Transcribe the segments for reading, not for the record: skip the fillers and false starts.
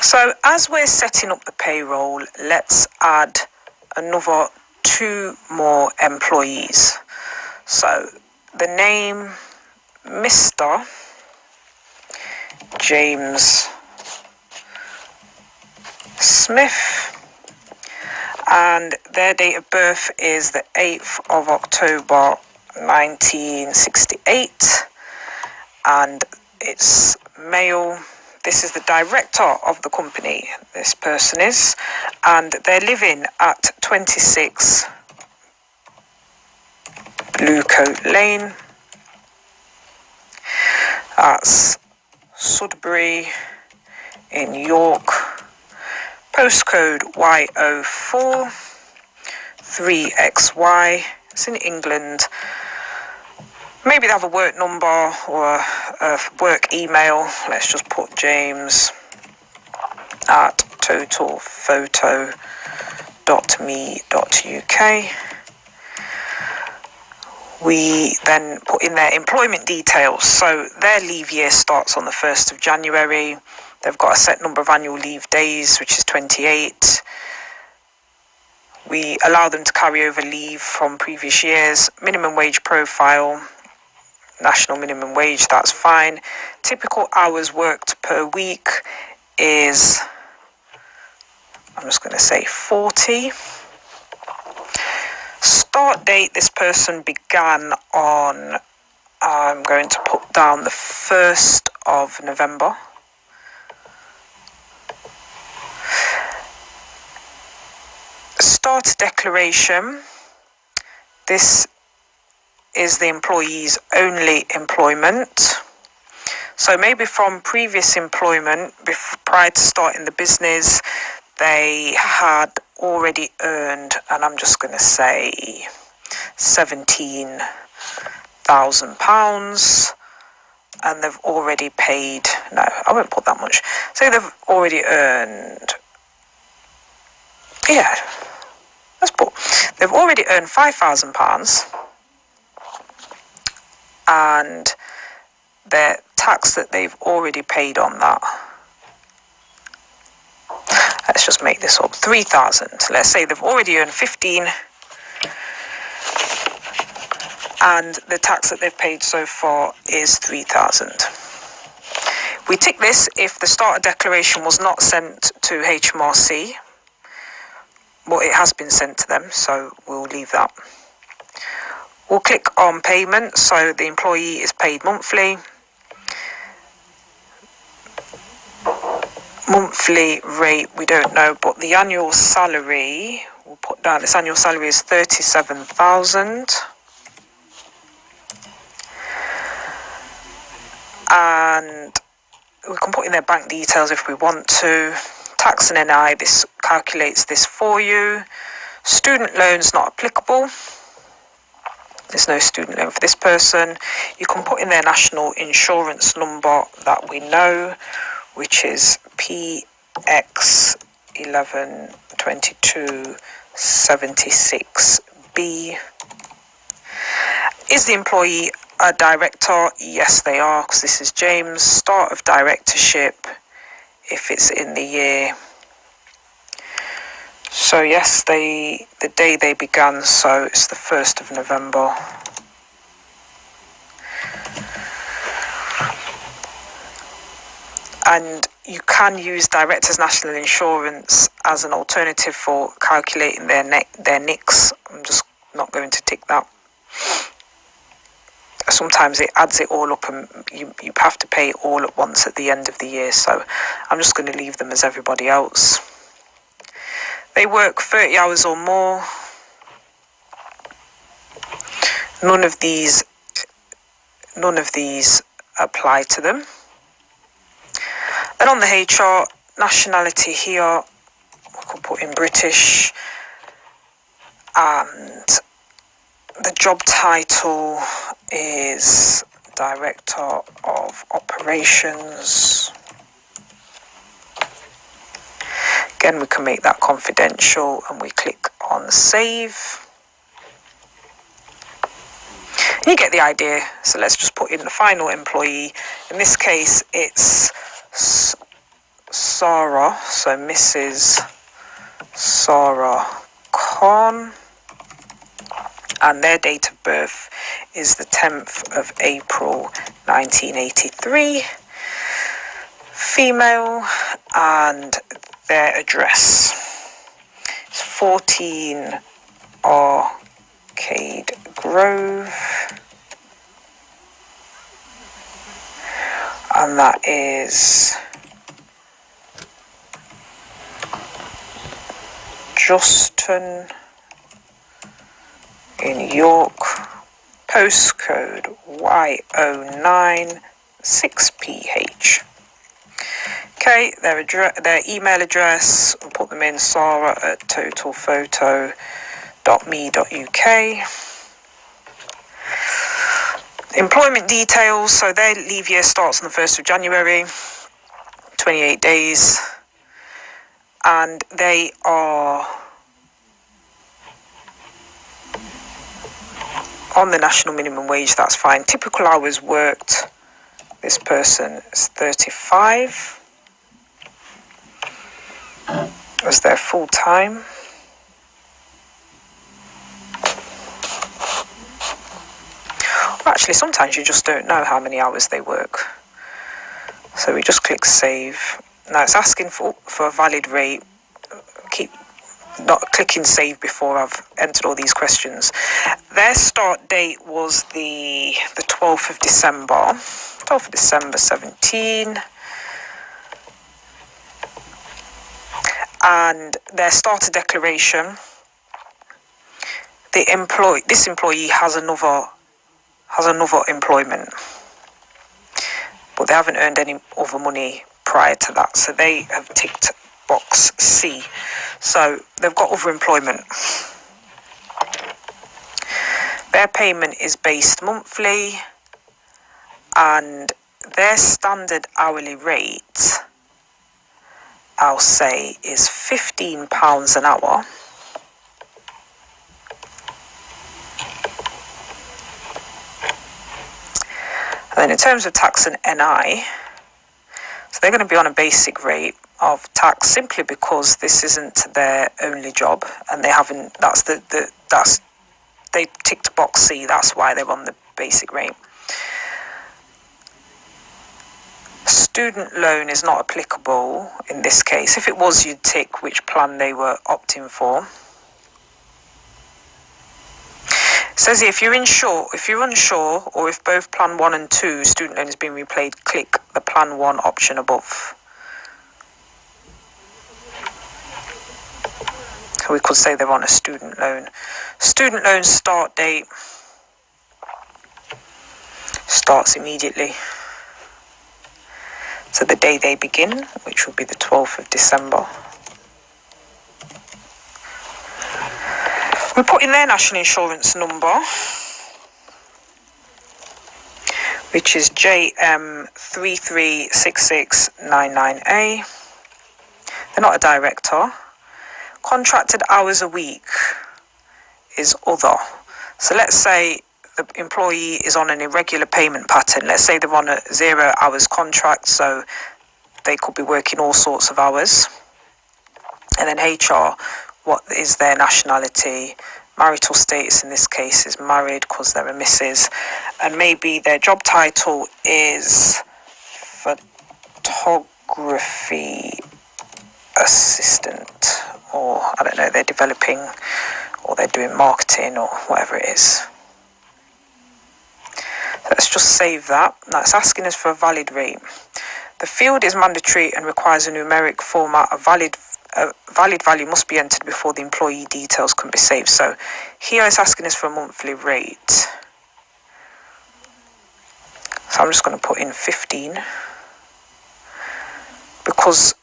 So as we're setting up the payroll, let's add another 2 more employees. So the name Mr. James Smith, and their date of birth is the 8th of October 1968, and it's male. This is the director of the company, this person is, and they're living at 26 Bluecoat Lane. That's Sudbury in York. Postcode Y04 3XY. It's in England. Maybe they have a work number or a work email. Let's just put James at totalphoto.me.uk. We then put in their employment details. So their leave year starts on the 1st of January. They've got a set number of annual leave days, which is 28. We allow them to carry over leave from previous years. Minimum wage profile, national minimum wage, that's fine. Typical hours worked per week is, I'm just going to say 40. Start date, this person began on, I'm going to put down the 1st of November. Start declaration, this is the employee's only employment. So maybe from previous employment, prior to starting the business, they had already earned, and I'm just going to say £17,000, and they've already paid, no, I won't put that much. So they've already earned, yeah, let's put, they've already earned £5,000, and their tax that they've already paid on that, let's just make this up, 3,000. Let's say they've already earned 15, and the tax that they've paid so far is 3,000. We tick this if the starter declaration was not sent to HMRC, but it has been sent to them, so we'll leave that. We'll click on payment, so the employee is paid monthly. Monthly rate, we don't know, but the annual salary, we'll put down, this annual salary is 37,000. And we can put in their bank details if we want to. Tax and NI, this calculates this for you. Student loans not applicable. There's no student loan for this person. You can put in their national insurance number that we know, which is PX112276B. Is the employee a director? Yes, they are, because this is James. Start of directorship, if it's in the year. So yes, the day they began, so it's the 1st of November. And you can use Directors' National Insurance as an alternative for calculating their NICs. I'm just not going to tick that. Sometimes it adds it all up and you have to pay it all at once at the end of the year. So I'm just going to leave them as everybody else. They work 30 hours or more. None of these apply to them. Then on the HR, nationality here, we can put in British, and the job title is Director of Operations. Again, we can make that confidential and we click on Save. You get the idea. So let's just put in the final employee. In this case, it's Sarah, so Mrs. Sarah Khan, and their date of birth is the 10th of April 1983, female, and their address is 14 Arcade Grove, and that is Justin in York, postcode Y096PH. Okay, their email address, I'll put them in, sarah@totalphoto.me.uk. Employment details, so their leave year starts on the 1st of January, 28 days, and they are on the national minimum wage. That's fine. Typical hours worked, this person is 35 as their full time. Actually, sometimes you just don't know how many hours they work, so we just click save. Now it's asking for a valid rate. Keep not clicking save before I've entered all these questions. Their start date was the 12th of December 17, and their starter declaration, this employee has another employment, but they haven't earned any other money prior to that, so they have ticked box C. So they've got other employment. Their payment is based monthly, and their standard hourly rate, I'll say, is £15 an hour. And then in terms of tax and NI, so they're going to be on a basic rate of tax simply because this isn't their only job, and they haven't. They ticked box C. That's why they're on the basic rate. Student loan is not applicable in this case. If it was, you'd tick which plan they were opting for. It says here, if you're unsure, or if both plan 1 and 2 student loan has been repaid, click the plan 1 option above. So we could say they're on a student loan. Student loan start date starts immediately. So the day they begin, which would be the 12th of December. We put in their national insurance number, which is JM336699A. They're not a director. Contracted hours a week is other. So let's say the employee is on an irregular payment pattern. Let's say they're on a 0 hours contract, so they could be working all sorts of hours. And then HR, what is their nationality? Marital status in this case is married because they're a Mrs. And maybe their job title is photography assistant, or I don't know, they're developing or they're doing marketing or whatever it is. Let's just save that. Now it's asking us for a valid rate. The field is mandatory and requires a numeric format. A valid value must be entered before the employee details can be saved. So here it's asking us for a monthly rate. So I'm just going to put in 15 because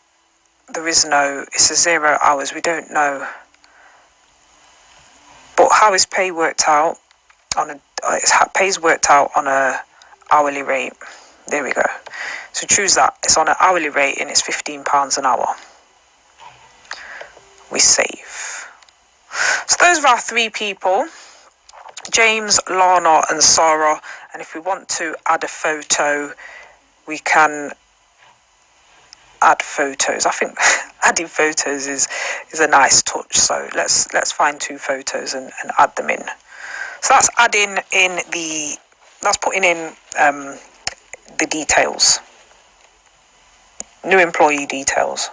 there is no, it's a 0 hours, we don't know. But how is pay worked out on a, pay's worked out on a hourly rate. There we go. So choose that. It's on an hourly rate and it's £15 an hour. We save. So those are our 3 people, James, Lana and Sarah. And if we want to add a photo, we can add photos. I think adding photos is a nice touch. So let's find 2 photos and add them in. So that's adding in that's putting in the details, new employee details.